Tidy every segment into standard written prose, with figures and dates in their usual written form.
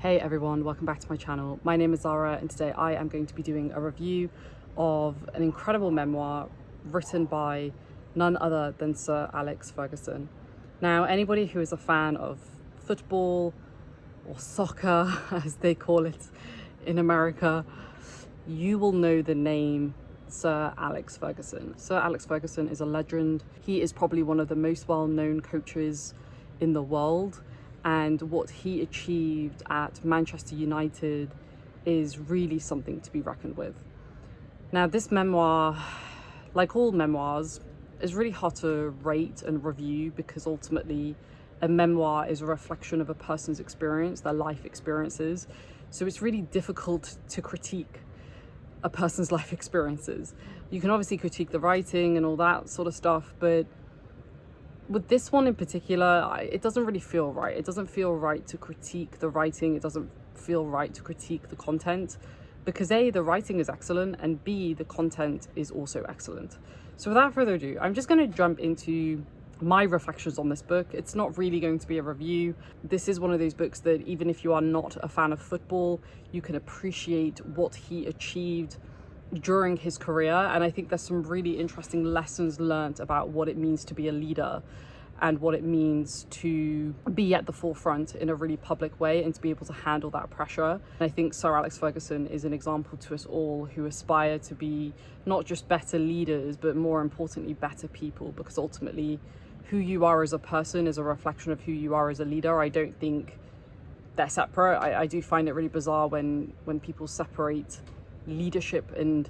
Hey everyone, welcome back to my channel. My name is Zara and today I am going to be doing a review of an incredible memoir written by none other than Sir Alex Ferguson. Now, anybody who is a fan of football or soccer, as they call it in America, you will know the name Sir Alex Ferguson. Sir Alex Ferguson is a legend. He is probably one of the most well-known coaches in the world. And what he achieved at Manchester United is really something to be reckoned with. Now, this memoir, like all memoirs, is really hard to rate and review because ultimately a memoir is a reflection of a person's experience, their life experiences. So it's really difficult to critique a person's life experiences. You can obviously critique the writing and all that sort of stuff, but with this one in particular, it doesn't really feel right. It doesn't feel right to critique the writing. It doesn't feel right to critique the content because A, the writing is excellent, and B, the content is also excellent. So without further ado, I'm just going to jump into my reflections on this book. It's not really going to be a review. This is one of those books that even if you are not a fan of football, you can appreciate what he achieved during his career. And I think there's some really interesting lessons learned about what it means to be a leader and what it means to be at the forefront in a really public way and to be able to handle that pressure. And I think Sir Alex Ferguson is an example to us all who aspire to be not just better leaders, but more importantly, better people, because ultimately who you are as a person is a reflection of who you are as a leader. I don't think they're separate. I do find it really bizarre when people separate leadership and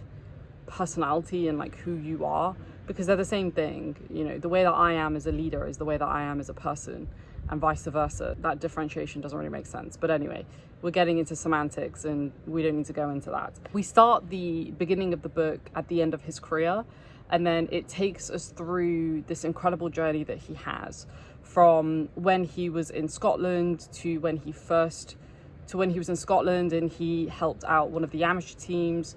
personality and like who you are, because they're the same thing. You know, the way that I am as a leader is the way that I am as a person, and vice versa. That differentiation doesn't really make sense. But anyway, we're getting into semantics and we don't need to go into that. We start the beginning of the book at the end of his career, and then it takes us through this incredible journey that he has from when he was in Scotland to when he was in Scotland and he helped out one of the amateur teams,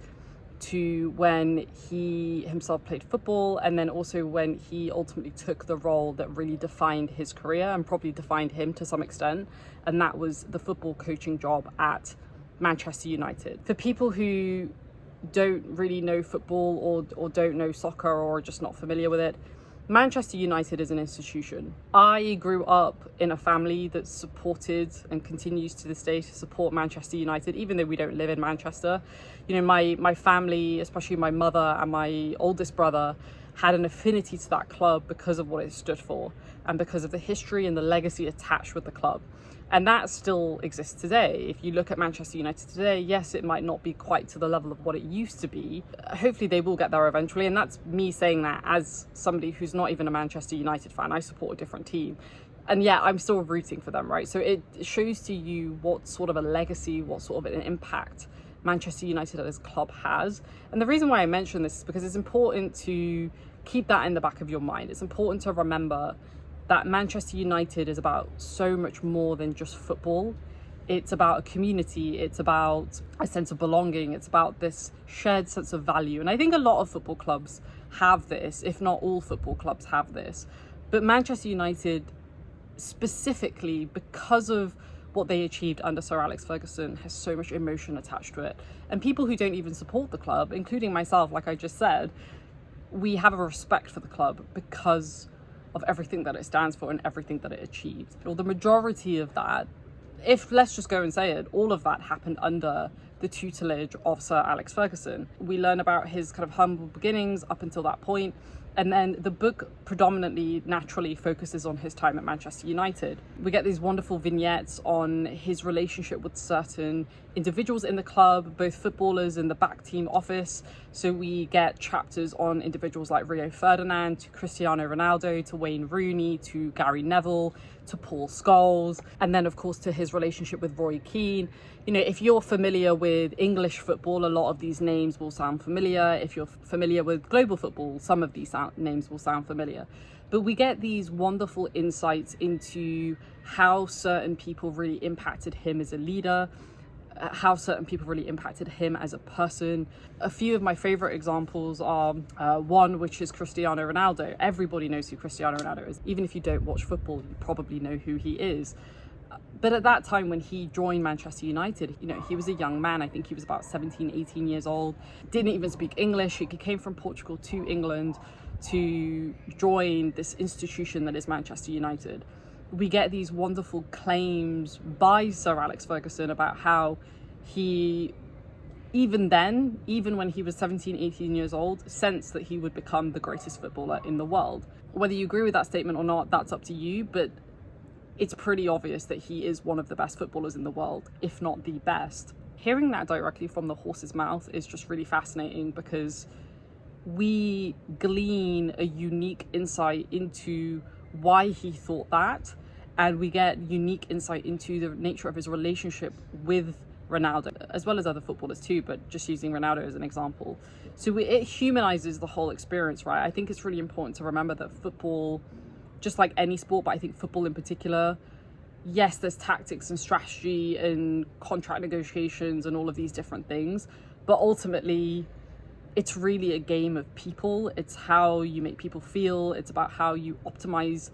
to when he himself played football, and then also when he ultimately took the role that really defined his career and probably defined him to some extent, and that was the football coaching job at Manchester United. For people who don't really know football or don't know soccer or are just not familiar with it, Manchester United is an institution. I grew up in a family that supported and continues to this day to support Manchester United, even though we don't live in Manchester. You know, my family, especially my mother and my oldest brother, had an affinity to that club because of what it stood for and because of the history and the legacy attached with the club. And that still exists today. If you look at Manchester United today, yes, it might not be quite to the level of what it used to be. Hopefully they will get there eventually. And that's me saying that as somebody who's not even a Manchester United fan. I support a different team. And yeah, I'm still rooting for them, right? So it shows to you what sort of a legacy, what sort of an impact Manchester United as a club has. And the reason why I mention this is because it's important to keep that in the back of your mind. It's important to remember that Manchester United is about so much more than just football. It's about a community, it's about a sense of belonging, it's about this shared sense of value. And I think a lot of football clubs have this, if not all football clubs have this. But Manchester United specifically, because of what they achieved under Sir Alex Ferguson, has so much emotion attached to it. And people who don't even support the club, including myself, like I just said, we have a respect for the club because of everything that it stands for and everything that it achieved. Well, the majority of that, if let's just go and say it, all of that happened under the tutelage of Sir Alex Ferguson. We learn about his kind of humble beginnings up until that point. And then the book predominantly naturally focuses on his time at Manchester United. We get these wonderful vignettes on his relationship with certain individuals in the club, both footballers in the back team office. So we get chapters on individuals like Rio Ferdinand, to Cristiano Ronaldo, to Wayne Rooney, to Gary Neville, to Paul Scholes, and then of course to his relationship with Roy Keane. You know, if you're familiar with English football, a lot of these names will sound familiar. If you're familiar with global football, some of these names will sound familiar. But we get these wonderful insights into how certain people really impacted him as a leader, how certain people really impacted him as a person. A few of my favorite examples are one, which is Cristiano Ronaldo. Everybody knows who Cristiano Ronaldo is. Even if you don't watch football, you probably know who he is. But at that time when he joined Manchester United, he was a young man. I think he was about 17, 18 years old, didn't even speak English. He came from Portugal to England to join this institution that is Manchester United. We get these wonderful claims by Sir Alex Ferguson about how he, even when he was 17, 18 years old, sensed that he would become the greatest footballer in the world. Whether you agree with that statement or not, that's up to you, but it's pretty obvious that he is one of the best footballers in the world, if not the best. Hearing that directly from the horse's mouth is just really fascinating, because we glean a unique insight into why he thought that, and we get unique insight into the nature of his relationship with Ronaldo, as well as other footballers too, but just using Ronaldo as an example. So it humanizes the whole experience, right? I think it's really important to remember that football, just like any sport, but I think football in particular, yes, there's tactics and strategy and contract negotiations and all of these different things, but ultimately it's really a game of people. It's how you make people feel. It's about how you optimize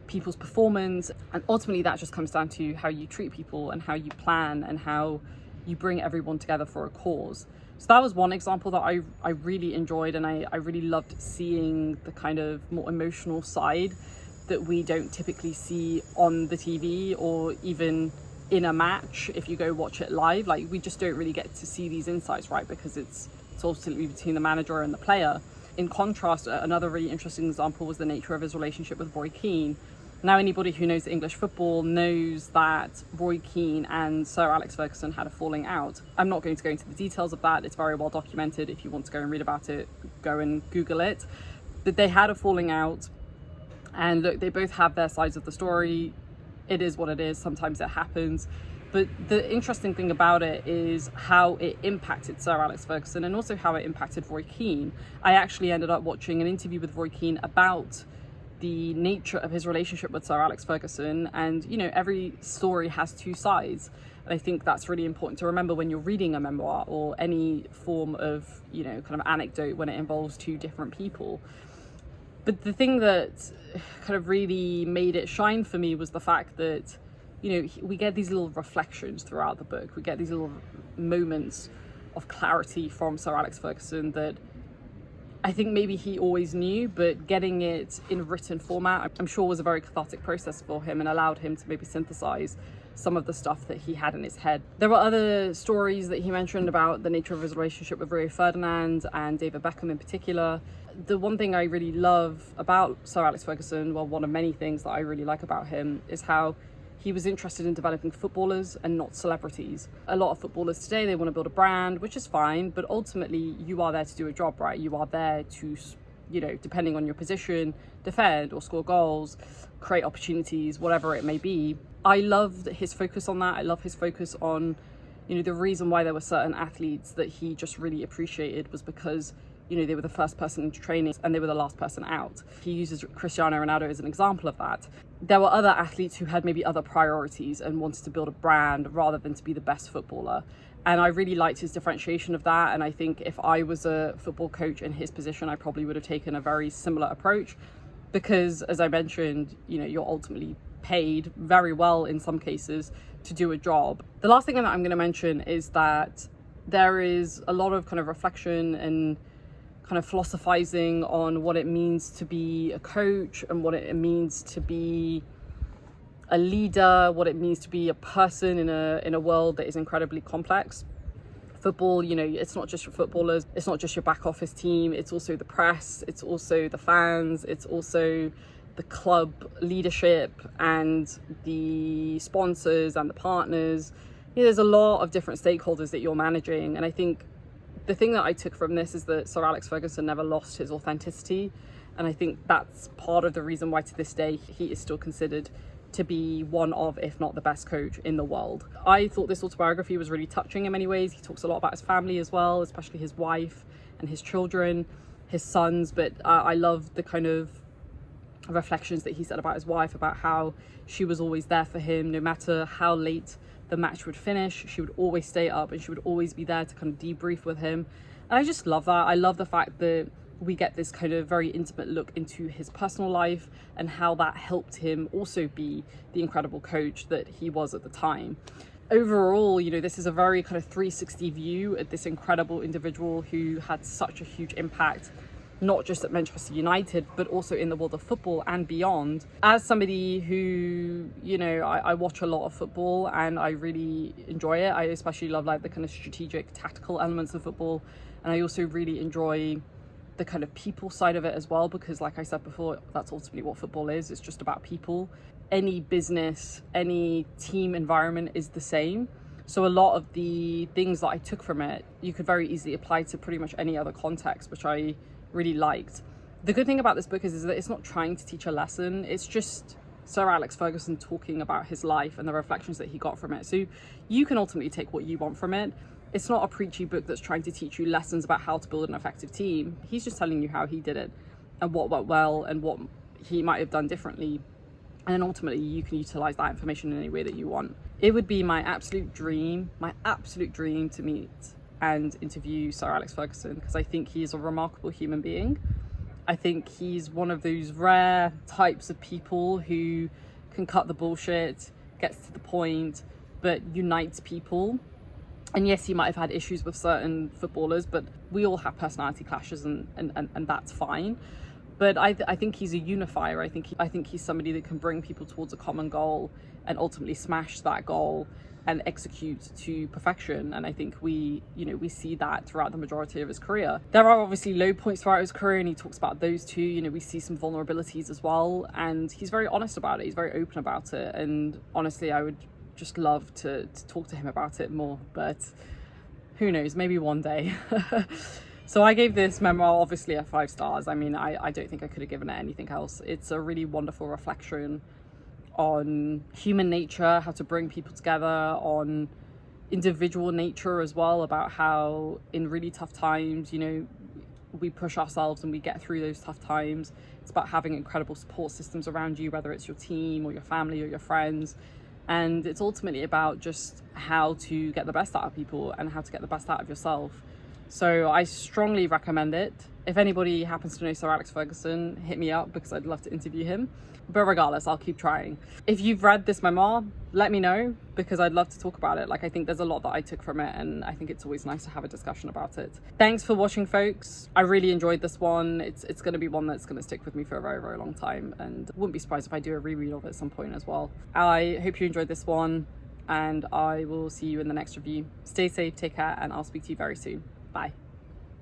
people's performance, and ultimately that just comes down to how you treat people and how you plan and how you bring everyone together for a cause. So that was one example that I really enjoyed, and I really loved seeing the kind of more emotional side that we don't typically see on the TV or even in a match. If you go watch it live, like, we just don't really get to see these insights, right? Because it's ultimately between the manager and the player. In contrast, another really interesting example was the nature of his relationship with Roy Keane. Now, anybody who knows English football knows that Roy Keane and Sir Alex Ferguson had a falling out. I'm not going to go into the details of that. It's very well documented. If you want to go and read about it, go and Google it. But they had a falling out, and look, they both have their sides of the story. It is what it is. Sometimes it happens. But the interesting thing about it is how it impacted Sir Alex Ferguson, and also how it impacted Roy Keane. I actually ended up watching an interview with Roy Keane about the nature of his relationship with Sir Alex Ferguson, and every story has two sides, and I think that's really important to remember when you're reading a memoir or any form of kind of anecdote when it involves two different people. But the thing that kind of really made it shine for me was the fact that we get these little reflections throughout the book. We get these little moments of clarity from Sir Alex Ferguson that I think maybe he always knew, but getting it in written format, I'm sure, was a very cathartic process for him and allowed him to maybe synthesize some of the stuff that he had in his head. There were other stories that he mentioned about the nature of his relationship with Rio Ferdinand and David Beckham in particular. The one thing I really love about Sir Alex Ferguson, well, one of many things that I really like about him, is how he was interested in developing footballers and not celebrities. A lot of footballers today, they want to build a brand, which is fine, but ultimately you are there to do a job, right? You are there to, depending on your position, defend or score goals, create opportunities, whatever it may be. I loved his focus on that. I love his focus on, the reason why there were certain athletes that he just really appreciated was because they were the first person into training and they were the last person out. He uses Cristiano Ronaldo as an example of that. There were other athletes who had maybe other priorities and wanted to build a brand rather than to be the best footballer. And I really liked his differentiation of that. And I think if I was a football coach in his position, I probably would have taken a very similar approach, because, as I mentioned, you're ultimately paid very well in some cases to do a job. The last thing that I'm going to mention is that there is a lot of kind of reflection and kind of philosophizing on what it means to be a coach and what it means to be a leader, what it means to be a person in a world that is incredibly complex. Football, it's not just your footballers, it's not just your back office team, it's also the press, it's also the fans, it's also the club leadership and the sponsors and the partners. There's a lot of different stakeholders that you're managing, and I think the thing that I took from this is that Sir Alex Ferguson never lost his authenticity. And I think that's part of the reason why to this day he is still considered to be one of, if not the best coach in the world. I thought this autobiography was really touching in many ways. He talks a lot about his family as well, especially his wife and his children, his sons. But I love the kind of reflections that he said about his wife, about how she was always there for him, no matter how late the match would finish. She would always stay up and she would always be there to kind of debrief with him. And I just love that. I love the fact that we get this kind of very intimate look into his personal life and how that helped him also be the incredible coach that he was at the time. Overall, you know, this is a very kind of 360 view at this incredible individual who had such a huge impact, not just at Manchester United, but also in the world of football and beyond. As somebody who, you know, I watch a lot of football and I really enjoy it. I especially love like the kind of strategic, tactical elements of football. And I also really enjoy the kind of people side of it as well, because like I said before, that's ultimately what football is. It's just about people. Any business, any team environment is the same. So a lot of the things that I took from it, you could very easily apply to pretty much any other context, which I really liked. The good thing about this book is that it's not trying to teach a lesson. It's just Sir Alex Ferguson talking about his life and the reflections that he got from it. So you can ultimately take what you want from it. It's not a preachy book that's trying to teach you lessons about how to build an effective team. He's just telling you how he did it and what went well and what he might have done differently. And then ultimately you can utilize that information in any way that you want. It would be my absolute dream to meet and interview Sir Alex Ferguson, because I think he's a remarkable human being. I think he's one of those rare types of people who can cut the bullshit, gets to the point, but unites people. And yes, he might have had issues with certain footballers, but we all have personality clashes and that's fine. But I think he's a unifier. I think he's somebody that can bring people towards a common goal and ultimately smash that goal and execute to perfection. And I think we see that throughout the majority of his career. There are obviously low points throughout his career, and he talks about those too. You know, we see some vulnerabilities as well, and he's very honest about it. He's very open about it. And honestly, I would just love to talk to him about it more, but who knows, maybe one day. So I gave this memoir obviously a 5 stars. I mean, I don't think I could have given it anything else. It's a really wonderful reflection on human nature, how to bring people together, on individual nature as well, about how in really tough times, you know, we push ourselves and we get through those tough times. It's about having incredible support systems around you, whether it's your team or your family or your friends. And it's ultimately about just how to get the best out of people and how to get the best out of yourself. So I strongly recommend it. If anybody happens to know Sir Alex Ferguson, hit me up because I'd love to interview him. But regardless, I'll keep trying. If you've read this memoir, let me know, because I'd love to talk about it. Like, I think there's a lot that I took from it, and I think it's always nice to have a discussion about it. Thanks for watching, folks. I really enjoyed this one. It's going to be one that's going to stick with me for a very, very long time, and wouldn't be surprised if I do a reread of it at some point as well. I hope you enjoyed this one, and I will see you in the next review. Stay safe, take care, and I'll speak to you very soon. Bye.